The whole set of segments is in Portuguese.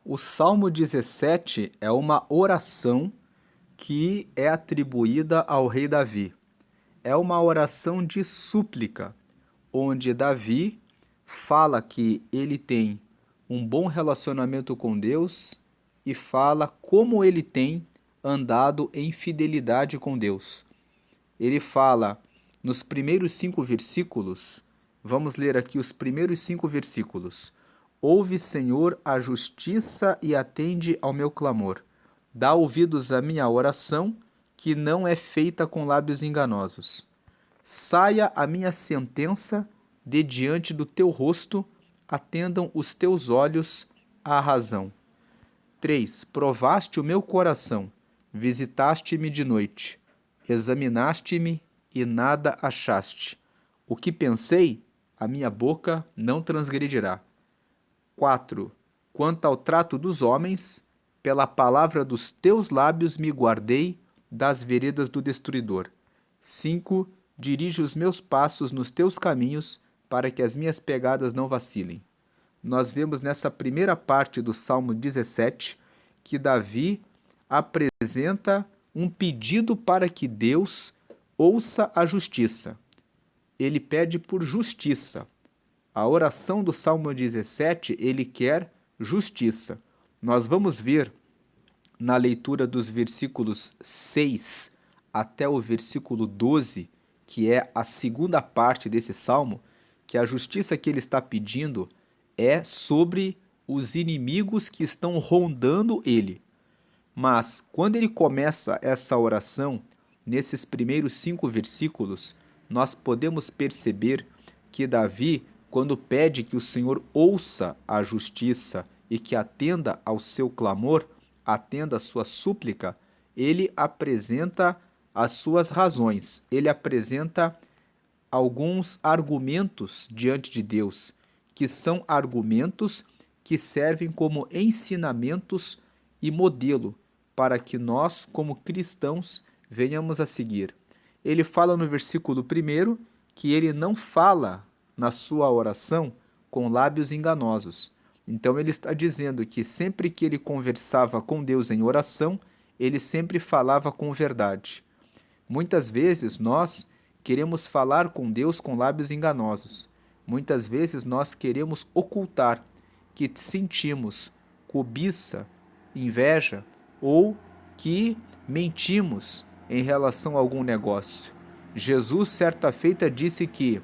O Salmo 17 é uma oração que é atribuída ao rei Davi. É uma oração de súplica, onde Davi fala que ele tem um bom relacionamento com Deus e fala como ele tem andado em fidelidade com Deus. Ele fala nos primeiros 5 versículos, vamos ler aqui os primeiros 5 versículos. Ouve, Senhor, a justiça e atende ao meu clamor. Dá ouvidos à minha oração, que não é feita com lábios enganosos. Saia a minha sentença de diante do teu rosto, atendam os teus olhos à razão. 3. Provaste o meu coração, visitaste-me de noite, examinaste-me e nada achaste. O que pensei, a minha boca não transgredirá. 4. Quanto ao trato dos homens, pela palavra dos teus lábios me guardei das veredas do destruidor. 5. Dirige os meus passos nos teus caminhos, para que as minhas pegadas não vacilem. Nós vemos nessa primeira parte do Salmo 17 que Davi apresenta um pedido para que Deus ouça a justiça. Ele pede por justiça. A oração do Salmo 17, ele quer justiça. Nós vamos ver na leitura dos versículos 6 até o versículo 12, que é a segunda parte desse salmo, que a justiça que ele está pedindo é sobre os inimigos que estão rondando ele. Mas quando ele começa essa oração, nesses primeiros 5 versículos, nós podemos perceber que Davi, quando pede que o Senhor ouça a justiça e que atenda ao seu clamor, atenda a sua súplica, ele apresenta as suas razões, ele apresenta alguns argumentos diante de Deus, que são argumentos que servem como ensinamentos e modelo para que nós, como cristãos, venhamos a seguir. Ele fala no versículo 1 que ele não fala na sua oração com lábios enganosos. Então ele está dizendo que sempre que ele conversava com Deus em oração, ele sempre falava com verdade. Muitas vezes nós queremos falar com Deus com lábios enganosos. Muitas vezes nós queremos ocultar que sentimos cobiça, inveja ou que mentimos em relação a algum negócio. Jesus, certa feita, disse que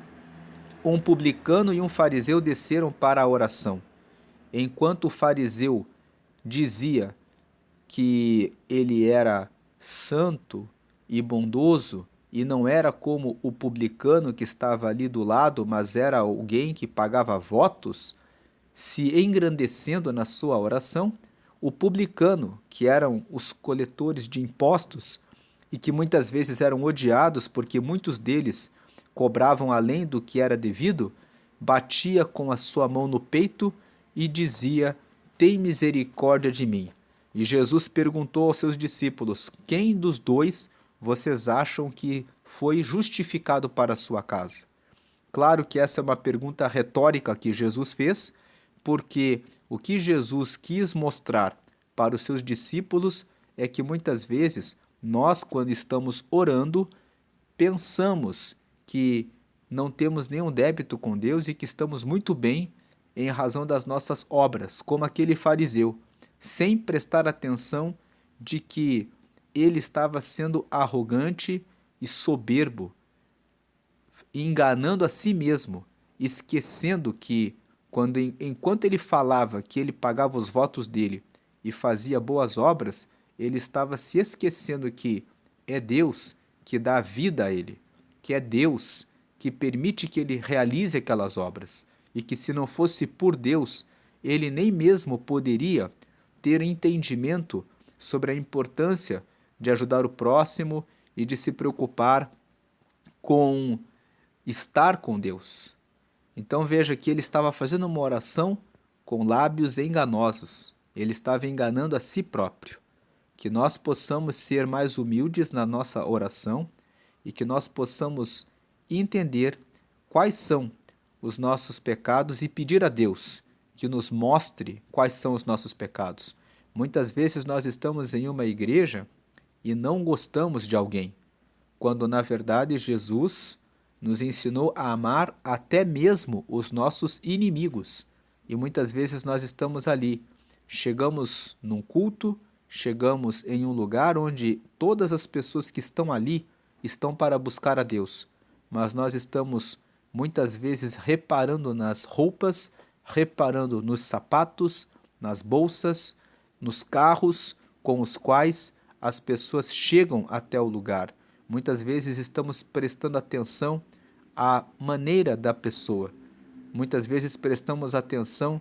um publicano e um fariseu desceram para a oração. Enquanto o fariseu dizia que ele era santo e bondoso e não era como o publicano que estava ali do lado, mas era alguém que pagava votos, se engrandecendo na sua oração, o publicano, que eram os coletores de impostos e que muitas vezes eram odiados porque muitos deles cobravam além do que era devido, batia com a sua mão no peito e dizia: tem misericórdia de mim. E Jesus perguntou aos seus discípulos: quem dos dois vocês acham que foi justificado para a sua casa? Claro que essa é uma pergunta retórica que Jesus fez, porque o que Jesus quis mostrar para os seus discípulos é que muitas vezes nós, quando estamos orando, pensamos que não temos nenhum débito com Deus e que estamos muito bem em razão das nossas obras, como aquele fariseu, sem prestar atenção de que ele estava sendo arrogante e soberbo, enganando a si mesmo, esquecendo que enquanto ele falava que ele pagava os votos dele e fazia boas obras, ele estava se esquecendo que é Deus que dá vida a ele, que é Deus que permite que ele realize aquelas obras e que se não fosse por Deus, ele nem mesmo poderia ter entendimento sobre a importância de ajudar o próximo e de se preocupar com estar com Deus. Então veja que ele estava fazendo uma oração com lábios enganosos. Ele estava enganando a si próprio. Que nós possamos ser mais humildes na nossa oração e que nós possamos entender quais são os nossos pecados e pedir a Deus que nos mostre quais são os nossos pecados. Muitas vezes nós estamos em uma igreja e não gostamos de alguém, quando na verdade Jesus nos ensinou a amar até mesmo os nossos inimigos. E muitas vezes nós estamos ali, chegamos num culto, chegamos em um lugar onde todas as pessoas que estão ali estão para buscar a Deus, mas nós estamos muitas vezes reparando nas roupas, reparando nos sapatos, nas bolsas, nos carros com os quais as pessoas chegam até o lugar. Muitas vezes estamos prestando atenção à maneira da pessoa. Muitas vezes prestamos atenção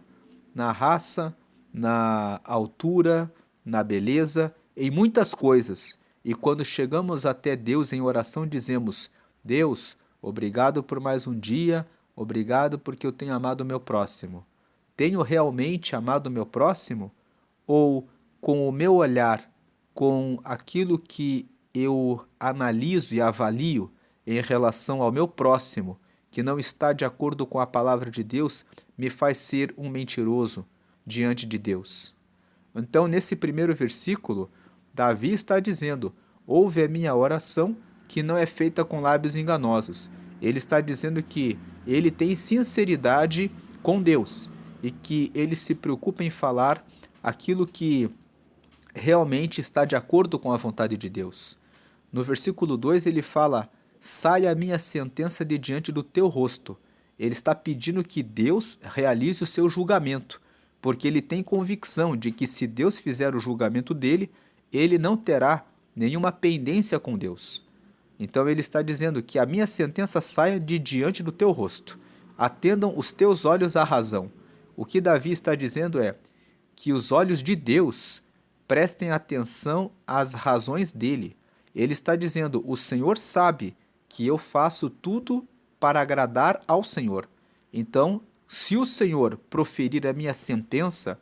na raça, na altura, na beleza, em muitas coisas. E quando chegamos até Deus em oração, dizemos: Deus, obrigado por mais um dia, obrigado porque eu tenho amado o meu próximo. Tenho realmente amado o meu próximo? Ou com o meu olhar, com aquilo que eu analiso e avalio em relação ao meu próximo, que não está de acordo com a palavra de Deus, me faz ser um mentiroso diante de Deus? Então, nesse primeiro versículo, Davi está dizendo: ouve a minha oração, que não é feita com lábios enganosos. Ele está dizendo que ele tem sinceridade com Deus e que ele se preocupa em falar aquilo que realmente está de acordo com a vontade de Deus. No versículo 2 ele fala: saia a minha sentença de diante do teu rosto. Ele está pedindo que Deus realize o seu julgamento, porque ele tem convicção de que se Deus fizer o julgamento dele, ele não terá nenhuma pendência com Deus. Então ele está dizendo que a minha sentença saia de diante do teu rosto. Atendam os teus olhos à razão. O que Davi está dizendo é que os olhos de Deus prestem atenção às razões dele. Ele está dizendo: o Senhor sabe que eu faço tudo para agradar ao Senhor. Então, se o Senhor proferir a minha sentença,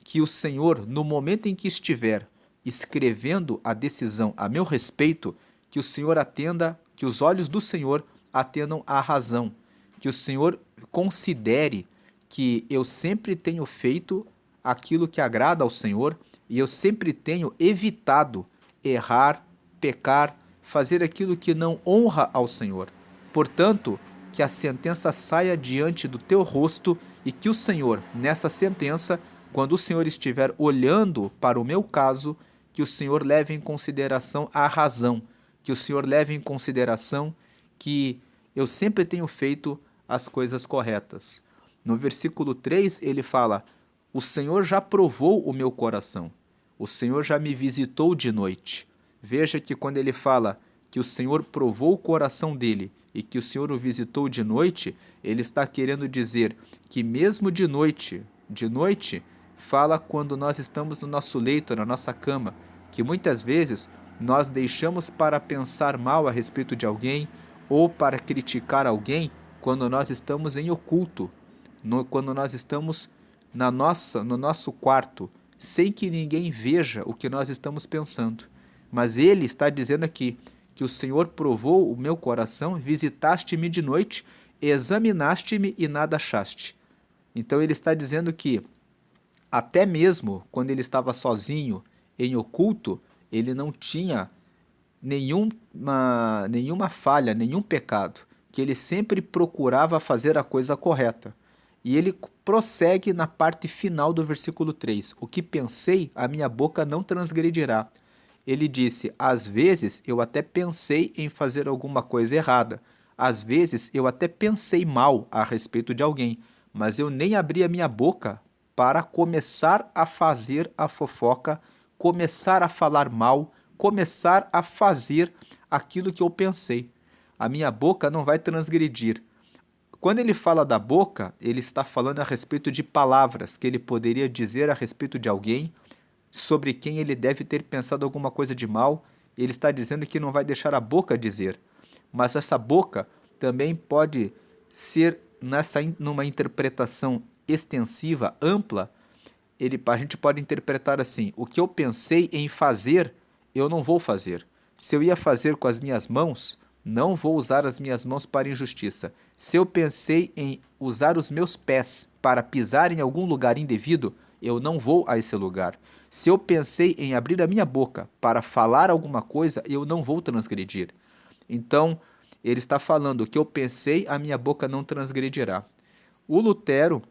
que o Senhor, no momento em que estiver escrevendo a decisão a meu respeito, que o Senhor atenda, que os olhos do Senhor atendam à razão, que o Senhor considere que eu sempre tenho feito aquilo que agrada ao Senhor e eu sempre tenho evitado errar, pecar, fazer aquilo que não honra ao Senhor. Portanto, que a sentença saia diante do teu rosto e que o Senhor, nessa sentença, quando o Senhor estiver olhando para o meu caso, que o Senhor leve em consideração a razão, que o Senhor leve em consideração que eu sempre tenho feito as coisas corretas. No versículo 3 ele fala: o Senhor já provou o meu coração, o Senhor já me visitou de noite. Veja que quando ele fala que o Senhor provou o coração dele e que o Senhor o visitou de noite, ele está querendo dizer que mesmo de noite fala quando nós estamos no nosso leito, na nossa cama, que muitas vezes nós deixamos para pensar mal a respeito de alguém ou para criticar alguém quando nós estamos em oculto, quando nós estamos no nosso quarto, sem que ninguém veja o que nós estamos pensando. Mas ele está dizendo aqui que o Senhor provou o meu coração, visitaste-me de noite, examinaste-me e nada achaste. Então ele está dizendo que até mesmo quando ele estava sozinho, em oculto, ele não tinha nenhuma falha, nenhum pecado, que ele sempre procurava fazer a coisa correta. E ele prossegue na parte final do versículo 3: o que pensei, a minha boca não transgredirá. Ele disse: às vezes eu até pensei em fazer alguma coisa errada, às vezes eu até pensei mal a respeito de alguém, mas eu nem abri a minha boca para começar a fazer a fofoca, começar a falar mal, começar a fazer aquilo que eu pensei. A minha boca não vai transgredir. Quando ele fala da boca, ele está falando a respeito de palavras que ele poderia dizer a respeito de alguém, sobre quem ele deve ter pensado alguma coisa de mal. Ele está dizendo que não vai deixar a boca dizer. Mas essa boca também pode ser, numa interpretação extensiva, ampla, a gente pode interpretar assim: o que eu pensei em fazer, eu não vou fazer. Se eu ia fazer com as minhas mãos, não vou usar as minhas mãos para injustiça. Se eu pensei em usar os meus pés para pisar em algum lugar indevido, eu não vou a esse lugar. Se eu pensei em abrir a minha boca para falar alguma coisa, eu não vou transgredir. Então, ele está falando: o que eu pensei, a minha boca não transgredirá. O Lutero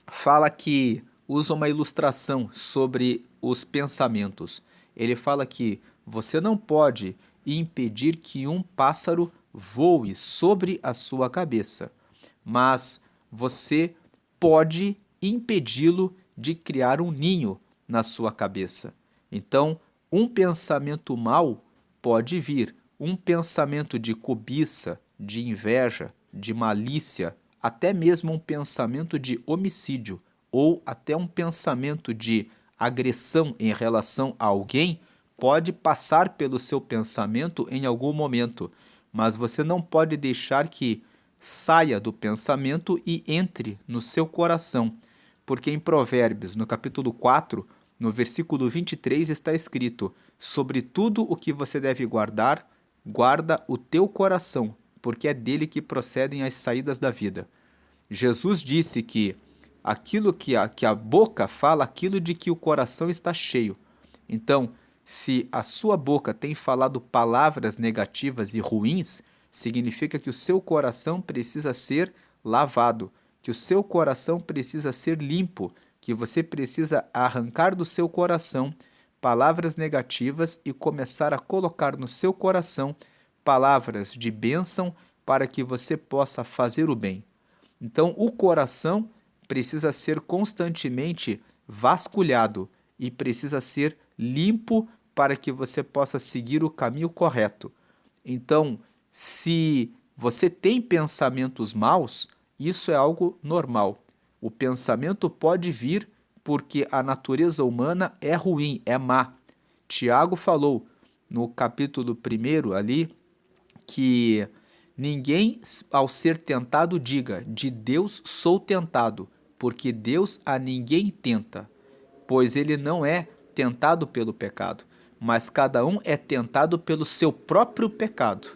fala que usa uma ilustração sobre os pensamentos. Ele fala que você não pode impedir que um pássaro voe sobre a sua cabeça, mas você pode impedi-lo de criar um ninho na sua cabeça. Então, um pensamento mau pode vir, um pensamento de cobiça, de inveja, de malícia, até mesmo um pensamento de homicídio ou até um pensamento de agressão em relação a alguém pode passar pelo seu pensamento em algum momento, mas você não pode deixar que saia do pensamento e entre no seu coração, porque em Provérbios, no capítulo 4, no versículo 23 está escrito: sobre tudo o que você deve guardar, guarda o teu coração, porque é dele que procedem as saídas da vida. Jesus disse que aquilo que a boca fala, aquilo de que o coração está cheio. Então, se a sua boca tem falado palavras negativas e ruins, significa que o seu coração precisa ser lavado, que o seu coração precisa ser limpo, que você precisa arrancar do seu coração palavras negativas e começar a colocar no seu coração palavras de bênção para que você possa fazer o bem. Então, o coração precisa ser constantemente vasculhado e precisa ser limpo para que você possa seguir o caminho correto. Então, se você tem pensamentos maus, isso é algo normal. O pensamento pode vir porque a natureza humana é ruim, é má. Tiago falou no capítulo 1 ali que ninguém, ao ser tentado, diga: de Deus sou tentado, porque Deus a ninguém tenta, pois ele não é tentado pelo pecado, mas cada um é tentado pelo seu próprio pecado.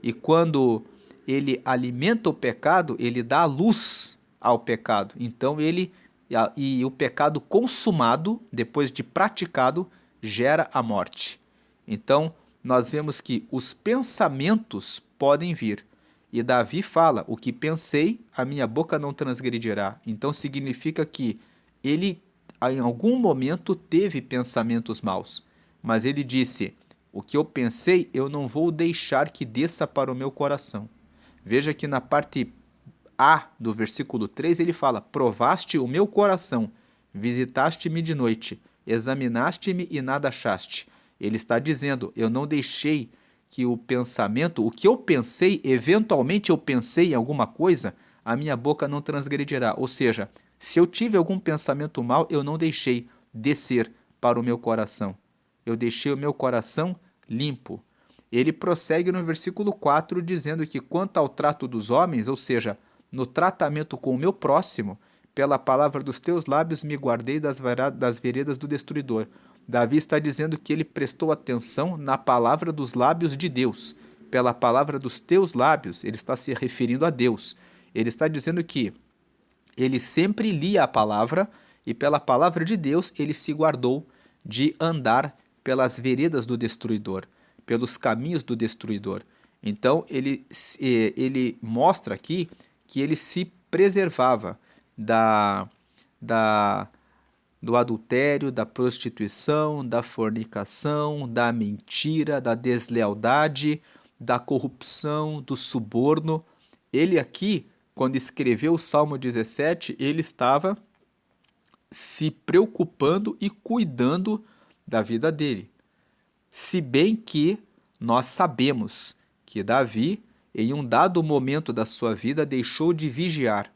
E quando ele alimenta o pecado, ele dá luz ao pecado. Então e o pecado consumado, depois de praticado, gera a morte. Então, nós vemos que os pensamentos podem vir. E Davi fala: o que pensei, a minha boca não transgredirá. Então significa que ele, em algum momento, teve pensamentos maus. Mas ele disse: o que eu pensei, eu não vou deixar que desça para o meu coração. Veja que na parte A do versículo 3 ele fala: provaste o meu coração, visitaste-me de noite, examinaste-me e nada achaste. Ele está dizendo: eu não deixei que o pensamento, o que eu pensei, eventualmente eu pensei em alguma coisa, a minha boca não transgredirá. Ou seja, se eu tive algum pensamento mal, eu não deixei descer para o meu coração. Eu deixei o meu coração limpo. Ele prossegue no versículo 4 dizendo que quanto ao trato dos homens, ou seja, no tratamento com o meu próximo, pela palavra dos teus lábios me guardei das veredas do destruidor. Davi está dizendo que ele prestou atenção na palavra dos lábios de Deus. Pela palavra dos teus lábios, ele está se referindo a Deus. Ele está dizendo que ele sempre lia a palavra e pela palavra de Deus ele se guardou de andar pelas veredas do destruidor, pelos caminhos do destruidor. Então ele mostra aqui que ele se preservava da, da, do adultério, da prostituição, da fornicação, da mentira, da deslealdade, da corrupção, do suborno. Ele aqui, quando escreveu o Salmo 17, ele estava se preocupando e cuidando da vida dele. Se bem que nós sabemos que Davi, em um dado momento da sua vida, deixou de vigiar.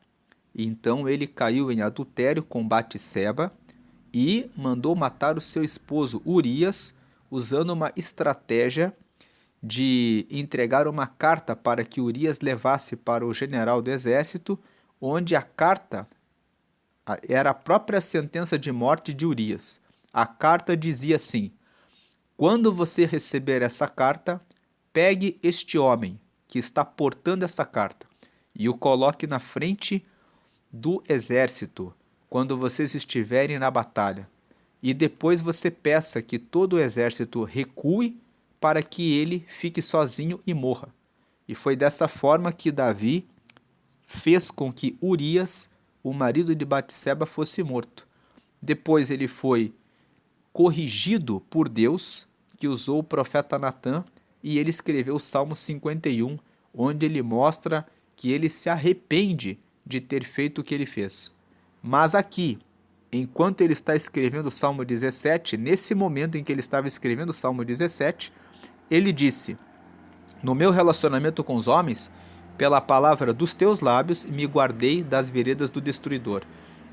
Então ele caiu em adultério com Batseba e mandou matar o seu esposo Urias, usando uma estratégia de entregar uma carta para que Urias levasse para o general do exército, onde a carta era a própria sentença de morte de Urias. A carta dizia assim: quando você receber essa carta, pegue este homem que está portando essa carta e o coloque na frente do exército quando vocês estiverem na batalha. E depois você peça que todo o exército recue para que ele fique sozinho e morra. E foi dessa forma que Davi fez com que Urias, o marido de Batseba, fosse morto. Depois ele foi corrigido por Deus, que usou o profeta Natã, e ele escreveu o Salmo 51, onde ele mostra que ele se arrepende de ter feito o que ele fez. Mas aqui, enquanto ele está escrevendo o Salmo 17, nesse momento em que ele estava escrevendo o Salmo 17, ele disse: no meu relacionamento com os homens, pela palavra dos teus lábios, me guardei das veredas do destruidor.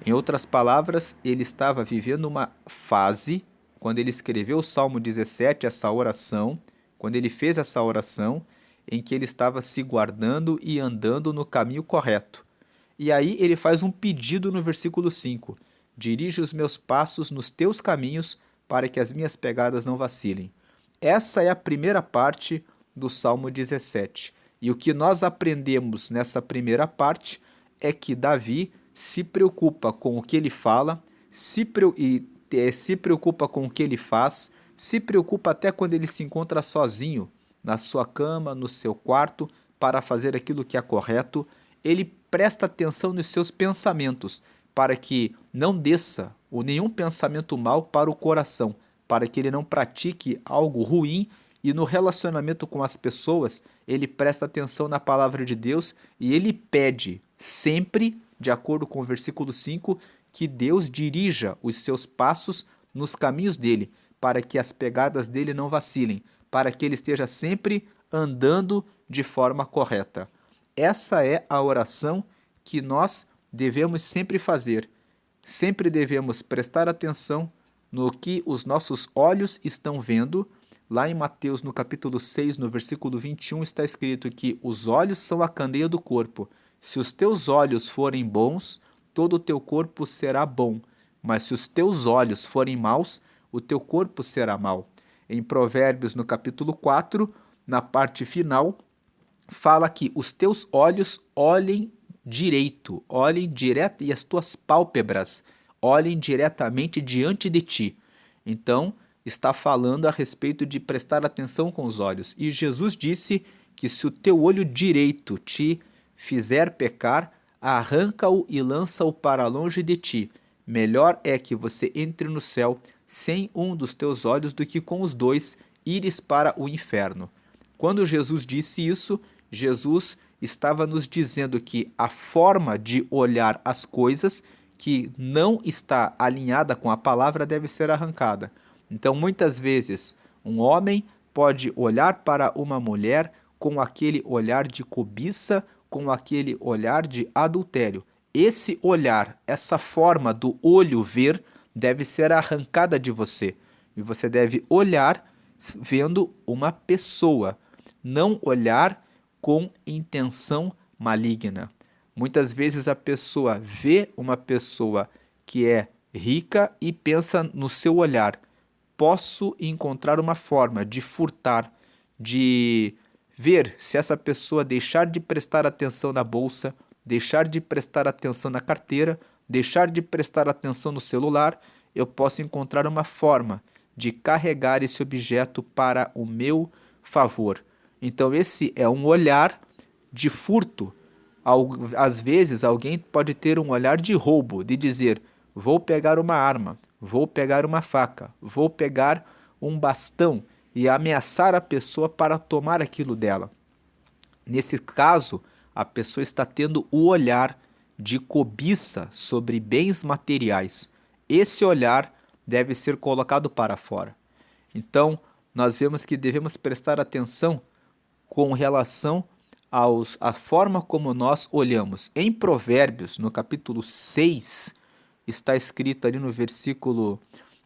Em outras palavras, ele estava vivendo uma fase, quando ele escreveu o Salmo 17, essa oração, quando ele fez essa oração, em que ele estava se guardando e andando no caminho correto. E aí ele faz um pedido no versículo 5: dirige os meus passos nos teus caminhos, para que as minhas pegadas não vacilem. Essa é a primeira parte do Salmo 17. E o que nós aprendemos nessa primeira parte é que Davi se preocupa com o que ele fala, se preocupa com o que ele faz, se preocupa até quando ele se encontra sozinho, na sua cama, no seu quarto, para fazer aquilo que é correto. Ele presta atenção nos seus pensamentos, para que não desça nenhum pensamento mal para o coração, para que ele não pratique algo ruim. E no relacionamento com as pessoas, ele presta atenção na palavra de Deus e ele pede sempre, de acordo com o versículo 5, que Deus dirija os seus passos nos caminhos dele, para que as pegadas dele não vacilem, para que ele esteja sempre andando de forma correta. Essa é a oração que nós devemos sempre fazer. Sempre devemos prestar atenção no que os nossos olhos estão vendo. Lá em Mateus, no capítulo 6, no versículo 21, está escrito que os olhos são a candeia do corpo. Se os teus olhos forem bons, todo o teu corpo será bom. Mas se os teus olhos forem maus, o teu corpo será mau. Em Provérbios, no capítulo 4, na parte final, fala que os teus olhos olhem direito, olhem direto, e as tuas pálpebras olhem diretamente diante de ti. Então, está falando a respeito de prestar atenção com os olhos. E Jesus disse que se o teu olho direito te fizer pecar, arranca-o e lança-o para longe de ti. Melhor é que você entre no céu sem um dos teus olhos do que com os dois ires para o inferno. Quando Jesus disse isso, Jesus estava nos dizendo que a forma de olhar as coisas que não está alinhada com a palavra deve ser arrancada. Então, muitas vezes, um homem pode olhar para uma mulher com aquele olhar de cobiça, com aquele olhar de adultério. Esse olhar, essa forma do olho ver, deve ser arrancada de você. E você deve olhar vendo uma pessoa, não olhar com intenção maligna. Muitas vezes a pessoa vê uma pessoa que é rica e pensa no seu olhar: posso encontrar uma forma de furtar, de ver se essa pessoa deixar de prestar atenção na bolsa, deixar de prestar atenção na carteira, deixar de prestar atenção no celular, eu posso encontrar uma forma de carregar esse objeto para o meu favor. Então esse é um olhar de furto. Às vezes alguém pode ter um olhar de roubo, de dizer: vou pegar uma arma, vou pegar uma faca, vou pegar um bastão e ameaçar a pessoa para tomar aquilo dela. Nesse caso, a pessoa está tendo o olhar de cobiça sobre bens materiais. Esse olhar deve ser colocado para fora. Então, nós vemos que devemos prestar atenção com relação à forma como nós olhamos. Em Provérbios, no capítulo 6, está escrito ali no versículo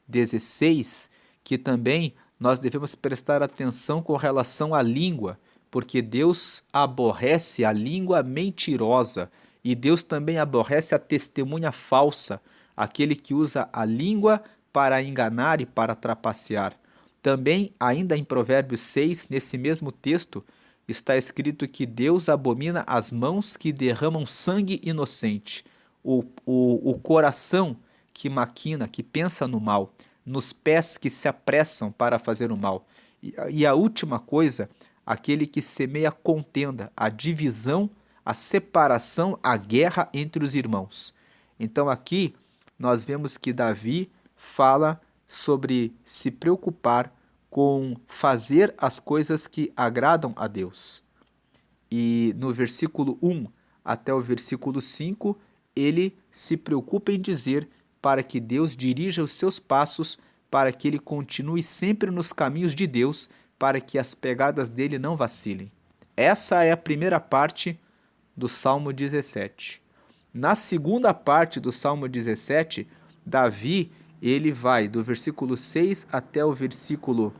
16, que também nós devemos prestar atenção com relação à língua, porque Deus aborrece a língua mentirosa e Deus também aborrece a testemunha falsa, aquele que usa a língua para enganar e para trapacear. Também, ainda em Provérbios 6, nesse mesmo texto, está escrito que Deus abomina as mãos que derramam sangue inocente, o coração que maquina, que pensa no mal, nos pés que se apressam para fazer o mal. E a última coisa, aquele que semeia contenda, a divisão, a separação, a guerra entre os irmãos. Então aqui nós vemos que Davi fala sobre se preocupar com fazer as coisas que agradam a Deus. E no versículo 1 até o versículo 5, ele se preocupa em dizer para que Deus dirija os seus passos, para que ele continue sempre nos caminhos de Deus, para que as pegadas dele não vacilem. Essa é a primeira parte do Salmo 17. Na segunda parte do Salmo 17, Davi, ele vai do versículo 6 até o versículo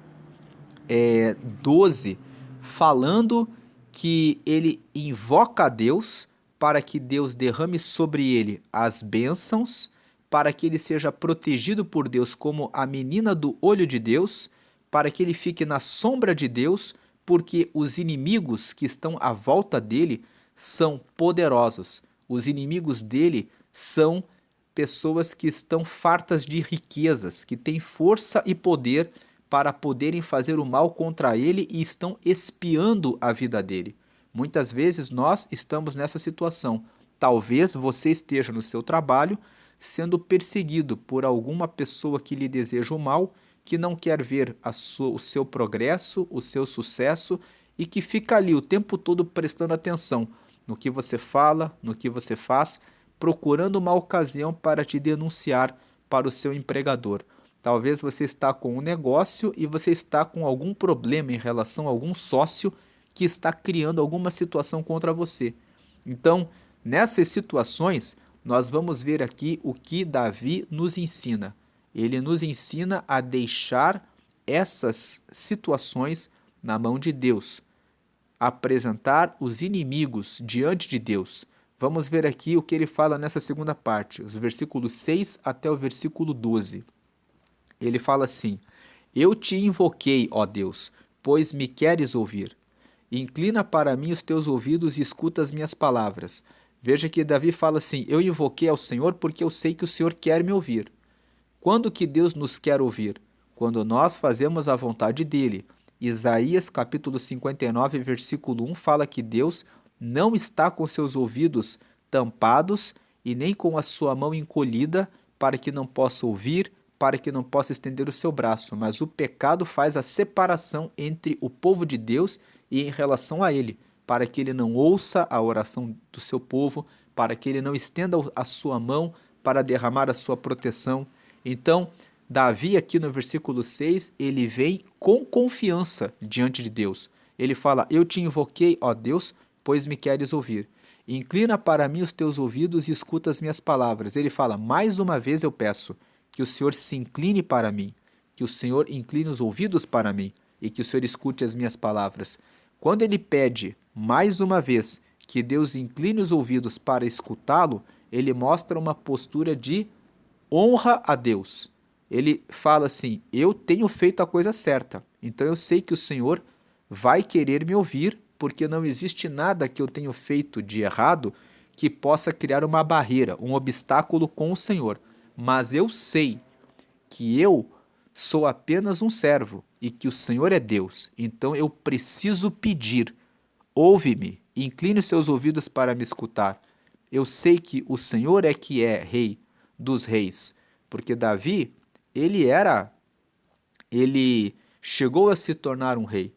12, falando que ele invoca a Deus para que Deus derrame sobre ele as bênçãos, para que ele seja protegido por Deus como a menina do olho de Deus, para que ele fique na sombra de Deus, porque os inimigos que estão à volta dele são poderosos. Os inimigos dele são pessoas que estão fartas de riquezas, que têm força e poder para poderem fazer o mal contra ele e estão espiando a vida dele. Muitas vezes nós estamos nessa situação. Talvez você esteja no seu trabalho sendo perseguido por alguma pessoa que lhe deseja o mal, que não quer ver o seu progresso, o seu sucesso e que fica ali o tempo todo prestando atenção no que você fala, no que você faz, procurando uma ocasião para te denunciar para o seu empregador. Talvez você está com um negócio e você está com algum problema em relação a algum sócio que está criando alguma situação contra você. Então, nessas situações, nós vamos ver aqui o que Davi nos ensina. Ele nos ensina a deixar essas situações na mão de Deus, apresentar os inimigos diante de Deus. Vamos ver aqui o que ele fala nessa segunda parte, os versículos 6 até o versículo 12. Ele fala assim: Eu te invoquei, ó Deus, pois me queres ouvir. Inclina para mim os teus ouvidos e escuta as minhas palavras. Veja que Davi fala assim: eu invoquei ao Senhor porque eu sei que o Senhor quer me ouvir. Quando que Deus nos quer ouvir? Quando nós fazemos a vontade dele. Isaías capítulo 59, versículo 1 fala que Deus não está com seus ouvidos tampados e nem com a sua mão encolhida para que não possa ouvir, para que não possa estender o seu braço, mas o pecado faz a separação entre o povo de Deus e em relação a ele, para que ele não ouça a oração do seu povo, para que ele não estenda a sua mão para derramar a sua proteção. Então, Davi aqui no versículo 6, ele vem com confiança diante de Deus. Ele fala: eu te invoquei, ó Deus, pois me queres ouvir. Inclina para mim os teus ouvidos e escuta as minhas palavras. Ele fala: mais uma vez eu peço que o Senhor se incline para mim, que o Senhor incline os ouvidos para mim e que o Senhor escute as minhas palavras. Quando ele pede mais uma vez que Deus incline os ouvidos para escutá-lo, ele mostra uma postura de honra a Deus. Ele fala assim: eu tenho feito a coisa certa, então eu sei que o Senhor vai querer me ouvir, porque não existe nada que eu tenho feito de errado que possa criar uma barreira, um obstáculo com o Senhor. Mas eu sei que eu sou apenas um servo e que o Senhor é Deus, então eu preciso pedir: ouve-me, incline os seus ouvidos para me escutar. Eu sei que o Senhor é que é rei dos reis, porque Davi, ele chegou a se tornar um rei,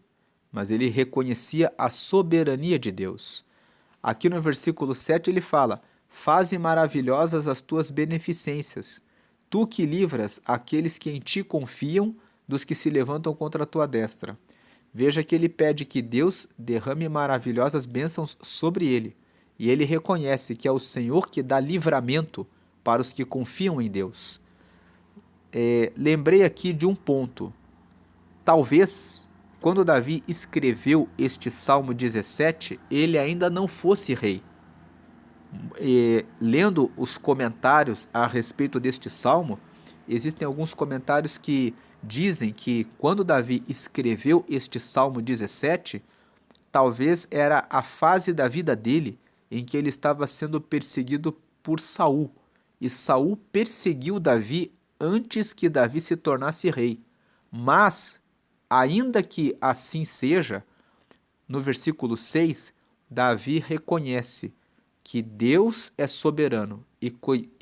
mas ele reconhecia a soberania de Deus. Aqui no versículo 7 ele fala: faze maravilhosas as tuas beneficências, tu que livras aqueles que em ti confiam dos que se levantam contra a tua destra. Veja que ele pede que Deus derrame maravilhosas bênçãos sobre ele, e ele reconhece que é o Senhor que dá livramento para os que confiam em Deus. Lembrei aqui de um ponto. Talvez, quando Davi escreveu este Salmo 17, ele ainda não fosse rei. Lendo os comentários a respeito deste salmo, existem alguns comentários que dizem que quando Davi escreveu este Salmo 17, talvez era a fase da vida dele em que ele estava sendo perseguido por Saul. E Saul perseguiu Davi antes que Davi se tornasse rei. Mas, ainda que assim seja, no versículo 6, Davi reconhece que Deus é soberano e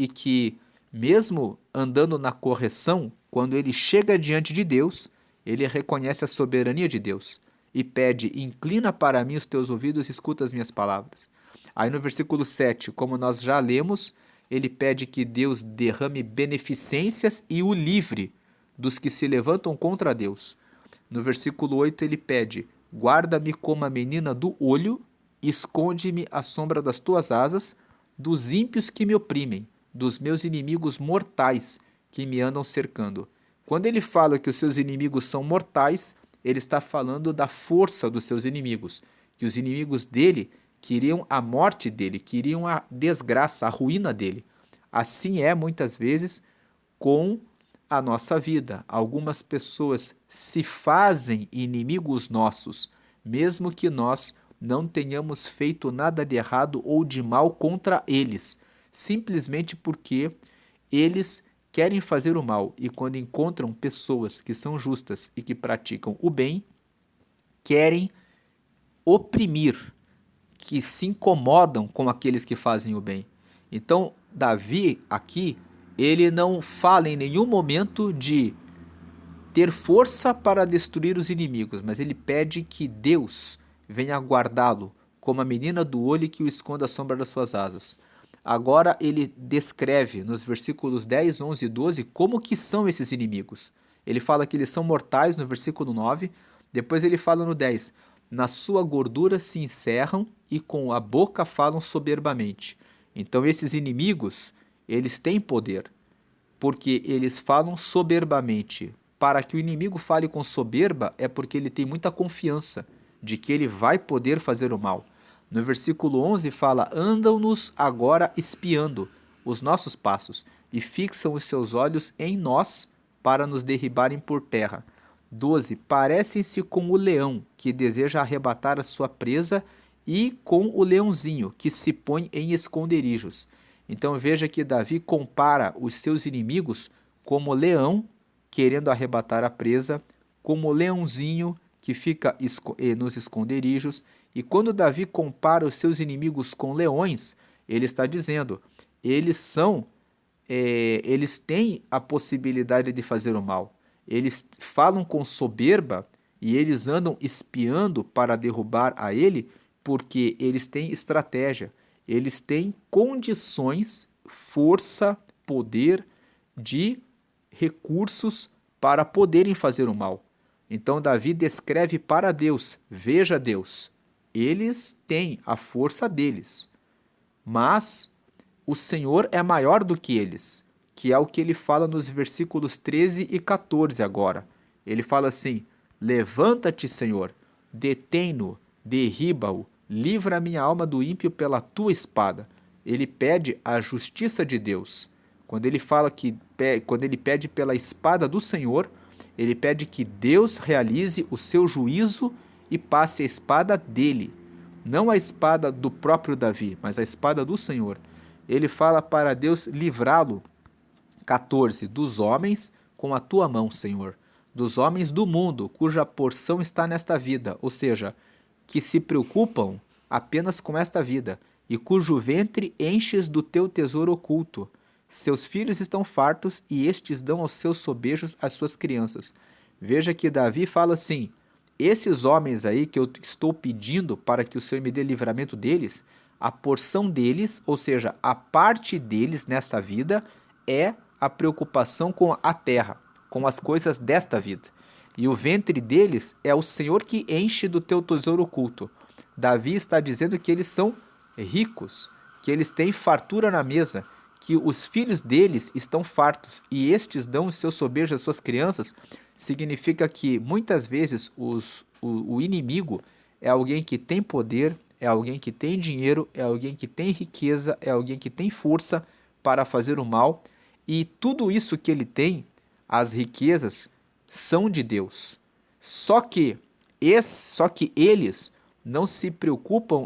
que, mesmo andando na correção, quando ele chega diante de Deus, ele reconhece a soberania de Deus e pede: inclina para mim os teus ouvidos e escuta as minhas palavras. Aí no versículo 7, como nós já lemos, ele pede que Deus derrame beneficências e o livre dos que se levantam contra Deus. No versículo 8 ele pede: guarda-me como a menina do olho, esconde-me à sombra das tuas asas, dos ímpios que me oprimem, dos meus inimigos mortais que me andam cercando. Quando ele fala que os seus inimigos são mortais, ele está falando da força dos seus inimigos, que os inimigos dele queriam a morte dele, queriam a desgraça, a ruína dele. Assim é muitas vezes com a nossa vida. Algumas pessoas se fazem inimigos nossos, mesmo que nós não tenhamos feito nada de errado ou de mal contra eles, simplesmente porque eles querem fazer o mal e quando encontram pessoas que são justas e que praticam o bem, querem oprimir, que se incomodam com aqueles que fazem o bem. Então, Davi aqui, ele não fala em nenhum momento de ter força para destruir os inimigos, mas ele pede que Deus venha guardá-lo, como a menina do olho que o esconda à sombra das suas asas. Agora ele descreve nos versículos 10, 11 e 12 como que são esses inimigos. Ele fala que eles são mortais no versículo 9, depois ele fala no 10, na sua gordura se encerram e com a boca falam soberbamente. Então esses inimigos, eles têm poder, porque eles falam soberbamente. Para que o inimigo fale com soberba é porque ele tem muita confiança de que ele vai poder fazer o mal. No versículo 11 fala: andam-nos agora espiando os nossos passos e fixam os seus olhos em nós para nos derribarem por terra. 12. Parecem-se com o leão que deseja arrebatar a sua presa e com o leãozinho que se põe em esconderijos. Então veja que Davi compara os seus inimigos como leão querendo arrebatar a presa, como leãozinho que fica nos esconderijos. E quando Davi compara os seus inimigos com leões, ele está dizendo, eles têm a possibilidade de fazer o mal. Eles falam com soberba e eles andam espiando para derrubar a ele, porque eles têm estratégia, eles têm condições, força, poder de recursos para poderem fazer o mal. Então Davi descreve para Deus: veja Deus, eles têm a força deles, mas o Senhor é maior do que eles, que é o que ele fala nos versículos 13 e 14 agora. Ele fala assim: levanta-te, Senhor, detém-no, derriba-o, livra a minha alma do ímpio pela tua espada. Ele pede a justiça de Deus. Quando ele pede pela espada do Senhor, ele pede que Deus realize o seu juízo e passe a espada dele. Não a espada do próprio Davi, mas a espada do Senhor. Ele fala para Deus livrá-lo, 14, dos homens com a tua mão, Senhor, dos homens do mundo, cuja porção está nesta vida, ou seja, que se preocupam apenas com esta vida, e cujo ventre enches do teu tesouro oculto. Seus filhos estão fartos, e estes dão aos seus sobejos as suas crianças. Veja que Davi fala assim: esses homens aí que eu estou pedindo para que o Senhor me dê livramento deles, a porção deles, ou seja, a parte deles nessa vida, é a preocupação com a terra, com as coisas desta vida. E o ventre deles é o Senhor que enche do teu tesouro oculto. Davi está dizendo que eles são ricos, que eles têm fartura na mesa, que os filhos deles estão fartos e estes dão os seus sobejos às suas crianças. Significa que muitas vezes o inimigo é alguém que tem poder, é alguém que tem dinheiro, é alguém que tem riqueza, é alguém que tem força para fazer o mal. E tudo isso que ele tem, as riquezas, são de Deus. Só que, só que eles não se preocupam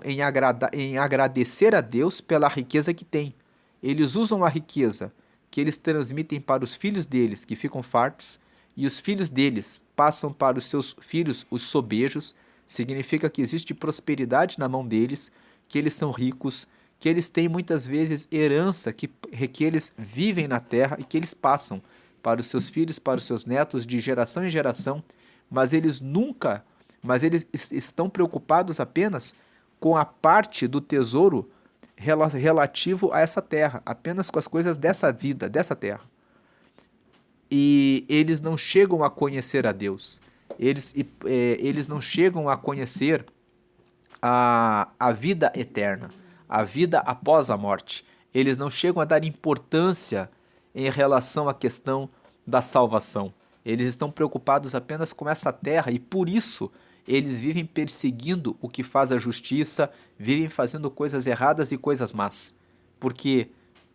em agradecer a Deus pela riqueza que têm. Eles usam a riqueza que eles transmitem para os filhos deles, que ficam fartos, e os filhos deles passam para os seus filhos os sobejos. Significa que existe prosperidade na mão deles, que eles são ricos, que eles têm muitas vezes herança que eles vivem na terra e que eles passam para os seus filhos, para os seus netos, de geração em geração, mas eles nunca, mas eles estão preocupados apenas com a parte do tesouro relativo a essa terra, apenas com as coisas dessa vida, dessa terra. E eles não chegam a conhecer a Deus. Eles não chegam a conhecer a vida eterna, a vida após a morte. Eles não chegam a dar importância em relação à questão da salvação. Eles estão preocupados apenas com essa terra e por isso eles vivem perseguindo o que faz a justiça, vivem fazendo coisas erradas e coisas más. Porque,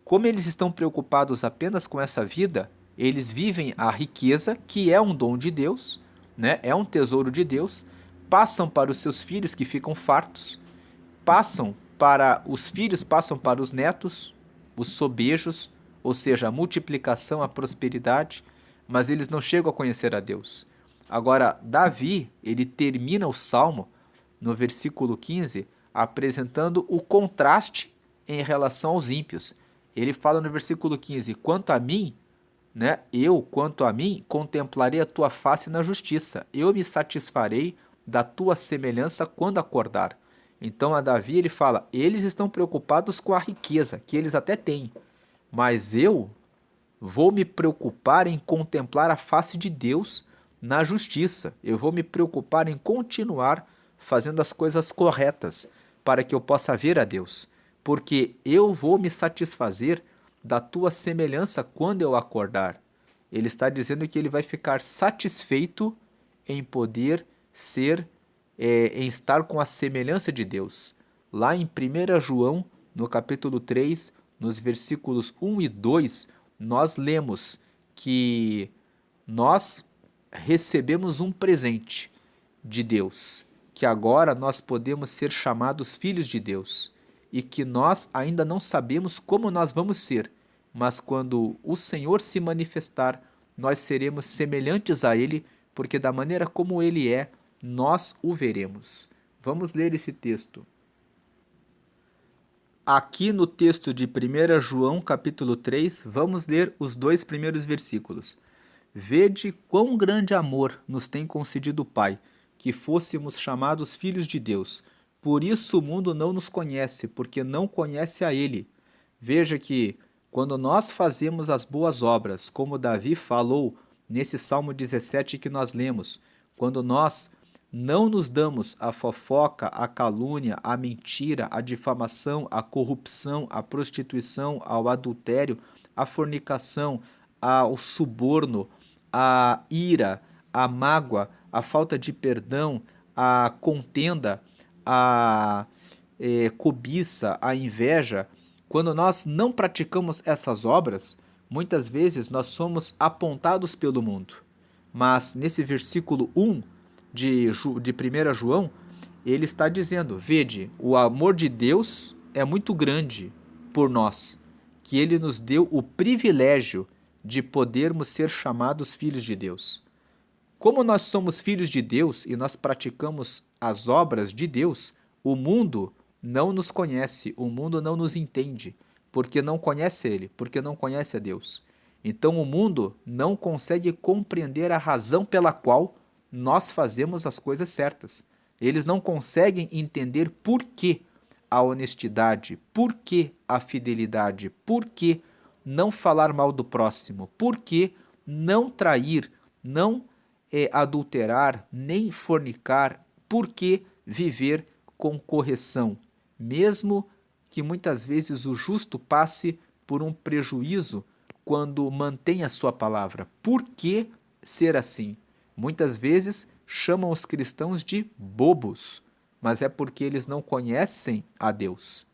como eles estão preocupados apenas com essa vida, eles vivem a riqueza, que é um dom de Deus, né? É um tesouro de Deus, passam para os seus filhos que ficam fartos, passam para os filhos, passam para os netos, os sobejos, ou seja, a multiplicação, a prosperidade, mas eles não chegam a conhecer a Deus. Agora, Davi, ele termina o Salmo, no versículo 15, apresentando o contraste em relação aos ímpios. Ele fala no versículo 15, quanto a mim, né, quanto a mim, contemplarei a tua face na justiça, eu me satisfarei da tua semelhança quando acordar. Então a Davi ele fala, eles estão preocupados com a riqueza, que eles até têm, mas eu vou me preocupar em contemplar a face de Deus na justiça. Eu vou me preocupar em continuar fazendo as coisas corretas para que eu possa ver a Deus. Porque eu vou me satisfazer da tua semelhança quando eu acordar. Ele está dizendo que ele vai ficar satisfeito em poder ser, em estar com a semelhança de Deus. Lá em 1 João, no capítulo 3, nos versículos 1 e 2, nós lemos que nós recebemos um presente de Deus, que agora nós podemos ser chamados filhos de Deus e que nós ainda não sabemos como nós vamos ser, mas quando o Senhor se manifestar, nós seremos semelhantes a Ele, porque da maneira como Ele é, nós o veremos. Vamos ler esse texto. Aqui no texto de 1 João, capítulo 3, vamos ler os 2 primeiros versículos. Vede quão grande amor nos tem concedido o Pai, que fôssemos chamados filhos de Deus. Por isso o mundo não nos conhece, porque não conhece a Ele. Veja que, quando nós fazemos as boas obras, como Davi falou nesse Salmo 17 que nós lemos, quando nós não nos damos à fofoca, à calúnia, à mentira, à difamação, à corrupção, à prostituição, ao adultério, à fornicação, ao suborno, à ira, à mágoa, à falta de perdão, à contenda, à cobiça, à inveja. Quando nós não praticamos essas obras, muitas vezes nós somos apontados pelo mundo. Mas nesse versículo 1 de 1 João, ele está dizendo, vede, o amor de Deus é muito grande por nós, que ele nos deu o privilégio de podermos ser chamados filhos de Deus. Como nós somos filhos de Deus e nós praticamos as obras de Deus, o mundo não nos conhece, o mundo não nos entende, porque não conhece Ele, porque não conhece a Deus. Então o mundo não consegue compreender a razão pela qual nós fazemos as coisas certas. Eles não conseguem entender por que a honestidade, por que a fidelidade, por que não falar mal do próximo, por que não trair, não adulterar, nem fornicar, por que viver com correção, mesmo que muitas vezes o justo passe por um prejuízo quando mantém a sua palavra. Por que ser assim? Muitas vezes chamam os cristãos de bobos, mas é porque eles não conhecem a Deus.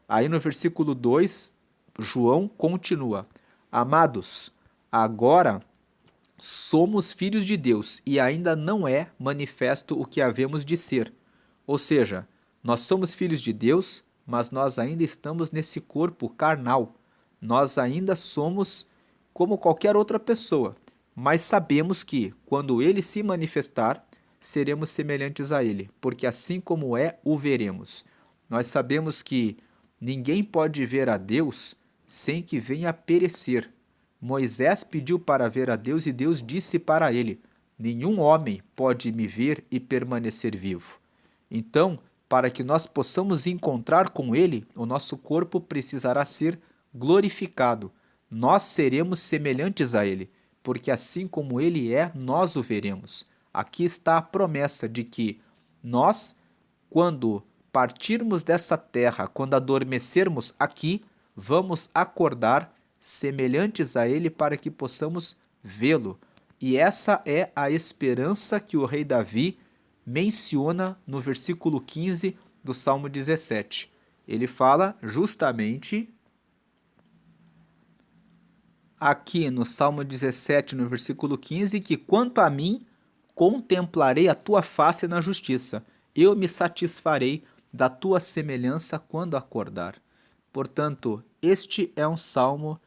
Aí no versículo 2, João continua: Amados, agora somos filhos de Deus e ainda não é manifesto o que havemos de ser. Ou seja, nós somos filhos de Deus, mas nós ainda estamos nesse corpo carnal. Nós ainda somos como qualquer outra pessoa, mas sabemos que, quando ele se manifestar, seremos semelhantes a ele, porque assim como é, o veremos. Nós sabemos que ninguém pode ver a Deus sem que venha a perecer. Moisés pediu para ver a Deus e Deus disse para ele: nenhum homem pode me ver e permanecer vivo. Então, para que nós possamos encontrar com ele, o nosso corpo precisará ser glorificado. Nós seremos semelhantes a ele, porque assim como ele é, nós o veremos. Aqui está a promessa de que nós, quando partirmos dessa terra, quando adormecermos aqui, vamos acordar semelhantes a ele para que possamos vê-lo. E essa é a esperança que o rei Davi menciona no versículo 15 do Salmo 17. Ele fala justamente aqui no Salmo 17, no versículo 15, que quanto a mim, contemplarei a tua face na justiça, eu me satisfarei da tua semelhança quando acordar. Portanto, este é um salmo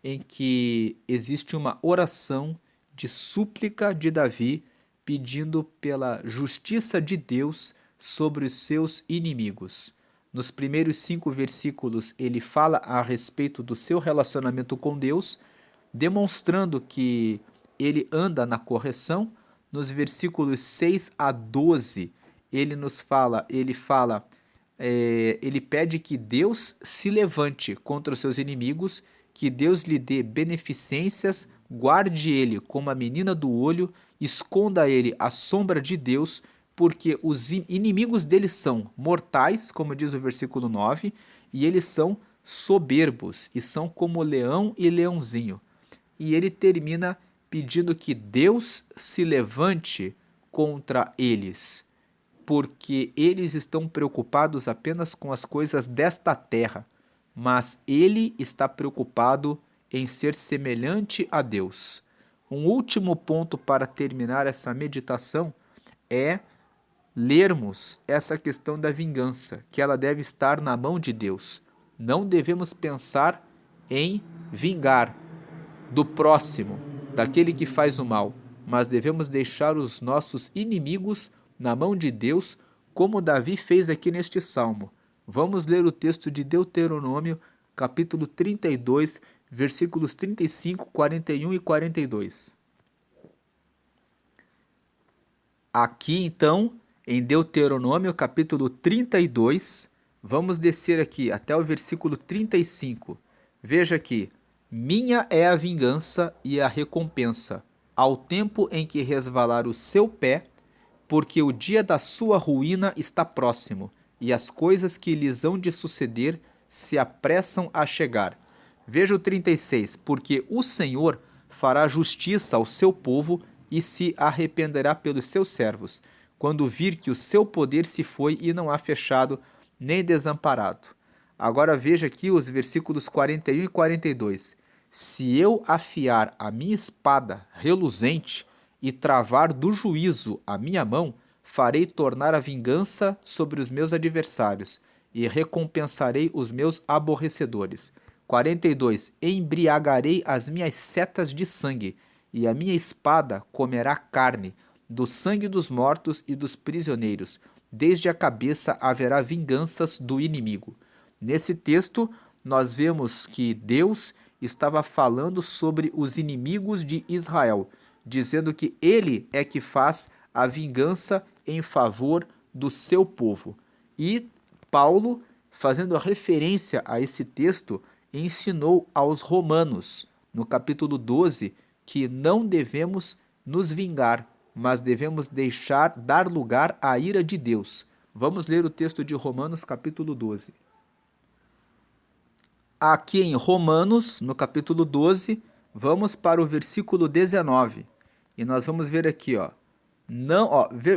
em que existe uma oração de súplica de Davi pedindo pela justiça de Deus sobre os seus inimigos. Nos primeiros 5 versículos, ele fala a respeito do seu relacionamento com Deus, demonstrando que ele anda na correção. Nos versículos 6 a 12, ele ele pede que Deus se levante contra os seus inimigos, que Deus lhe dê beneficências, guarde ele como a menina do olho, esconda ele à sombra de Deus, porque os inimigos dele são mortais, como diz o versículo 9, e eles são soberbos, e são como leão e leãozinho. E ele termina pedindo que Deus se levante contra eles, porque eles estão preocupados apenas com as coisas desta terra, mas ele está preocupado em ser semelhante a Deus. Um último ponto para terminar essa meditação é lermos essa questão da vingança, que ela deve estar na mão de Deus. Não devemos pensar em vingar do próximo, daquele que faz o mal, mas devemos deixar os nossos inimigos na mão de Deus, como Davi fez aqui neste salmo. Vamos ler o texto de Deuteronômio, capítulo 32, versículos 35, 41 e 42. Aqui, então, em Deuteronômio, capítulo 32, vamos descer aqui até o versículo 35. Veja aqui: minha é a vingança e a recompensa, ao tempo em que resvalar o seu pé, porque o dia da sua ruína está próximo, e as coisas que lhes hão de suceder se apressam a chegar. Veja o 36, porque o Senhor fará justiça ao seu povo e se arrependerá pelos seus servos, quando vir que o seu poder se foi e não há fechado nem desamparado. Agora veja aqui os versículos 41 e 42. Se eu afiar a minha espada reluzente e travar do juízo a minha mão, farei tornar a vingança sobre os meus adversários e recompensarei os meus aborrecedores. 42. Embriagarei as minhas setas de sangue, e a minha espada comerá carne, do sangue dos mortos e dos prisioneiros. Desde a cabeça haverá vinganças do inimigo. Nesse texto, nós vemos que Deus estava falando sobre os inimigos de Israel, dizendo que ele é que faz a vingança em favor do seu povo. E Paulo, fazendo a referência a esse texto, ensinou aos romanos, no capítulo 12, que não devemos nos vingar, mas devemos dar lugar à ira de Deus. Vamos ler o texto de Romanos, capítulo 12. Aqui em Romanos, no capítulo 12, vamos para o versículo 19. E nós vamos ver aqui,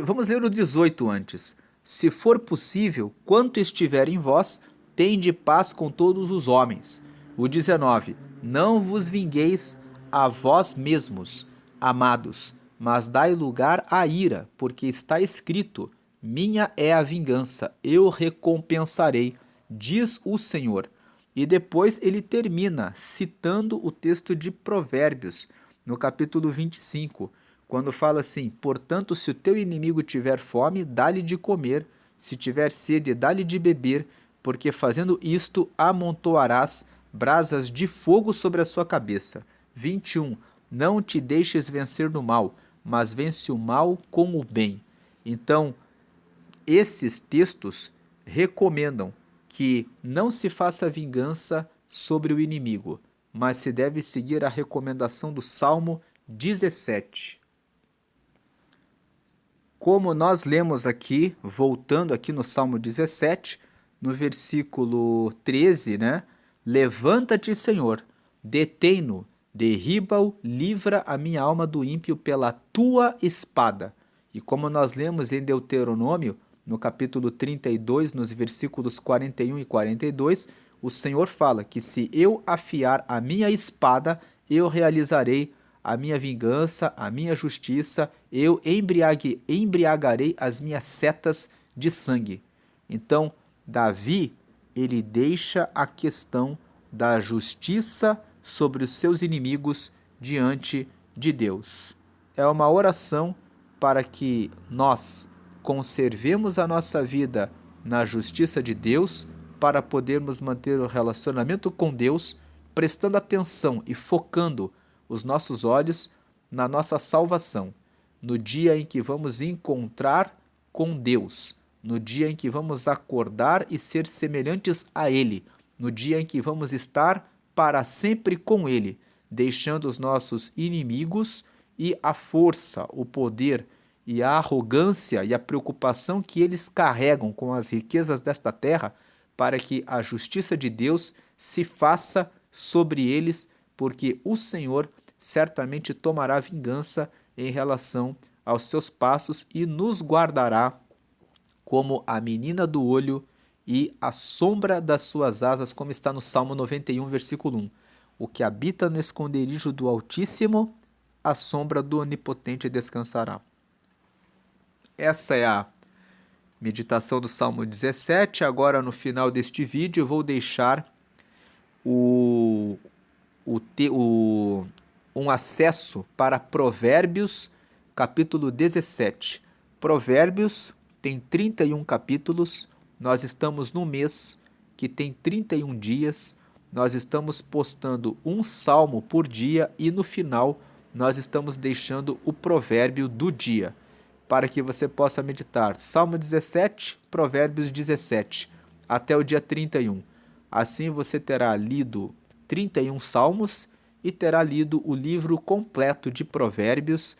vamos ler o 18 antes. Se for possível, quanto estiver em vós, tende paz com todos os homens. O 19: Não vos vingueis a vós mesmos, amados, mas dai lugar à ira, porque está escrito: minha é a vingança, eu recompensarei, diz o Senhor. E depois ele termina citando o texto de Provérbios, no capítulo 25, quando fala assim: portanto, se o teu inimigo tiver fome, dá-lhe de comer, se tiver sede, dá-lhe de beber, porque fazendo isto amontoarás brasas de fogo sobre a sua cabeça. 21. Não te deixes vencer no mal, mas vence o mal com o bem. Então, esses textos recomendam que não se faça vingança sobre o inimigo, mas se deve seguir a recomendação do Salmo 17. Como nós lemos aqui, voltando aqui no Salmo 17, no versículo 13, né? Levanta-te, Senhor, detém-no, derriba-o, livra a minha alma do ímpio pela tua espada. E como nós lemos em Deuteronômio, no capítulo 32, nos versículos 41 e 42, o Senhor fala que se eu afiar a minha espada, eu realizarei a minha vingança, a minha justiça, eu embriagarei as minhas setas de sangue. Então, Davi, ele deixa a questão da justiça sobre os seus inimigos diante de Deus. É uma oração para que nós conservemos a nossa vida na justiça de Deus, para podermos manter o relacionamento com Deus, prestando atenção e focando os nossos olhos na nossa salvação, no dia em que vamos encontrar com Deus, no dia em que vamos acordar e ser semelhantes a Ele, no dia em que vamos estar para sempre com Ele, deixando os nossos inimigos e a força, o poder e a arrogância e a preocupação que eles carregam com as riquezas desta terra, para que a justiça de Deus se faça sobre eles, porque o Senhor certamente tomará vingança em relação aos seus passos e nos guardará como a menina do olho e a sombra das suas asas, como está no Salmo 91, versículo 1. O que habita no esconderijo do Altíssimo, a sombra do Onipotente descansará. Essa é a meditação do Salmo 17. Agora, no final deste vídeo, eu vou deixar um acesso para Provérbios, capítulo 17. Provérbios tem 31 capítulos, nós estamos no mês que tem 31 dias, nós estamos postando um salmo por dia e no final nós estamos deixando o provérbio do dia, para que você possa meditar Salmo 17, Provérbios 17, até o dia 31. Assim você terá lido 31 salmos e terá lido o livro completo de Provérbios,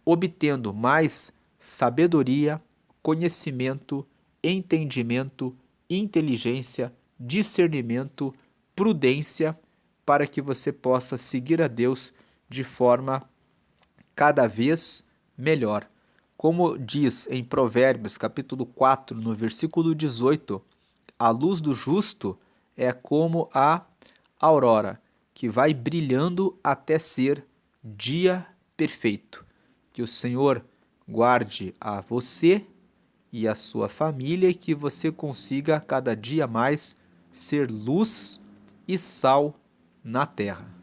obtendo mais sabedoria, conhecimento, entendimento, inteligência, discernimento, prudência, para que você possa seguir a Deus de forma cada vez melhor. Como diz em Provérbios, capítulo 4, no versículo 18, a luz do justo é como a aurora, que vai brilhando até ser dia perfeito. Que o Senhor guarde a você e a sua família e que você consiga cada dia mais ser luz e sal na terra.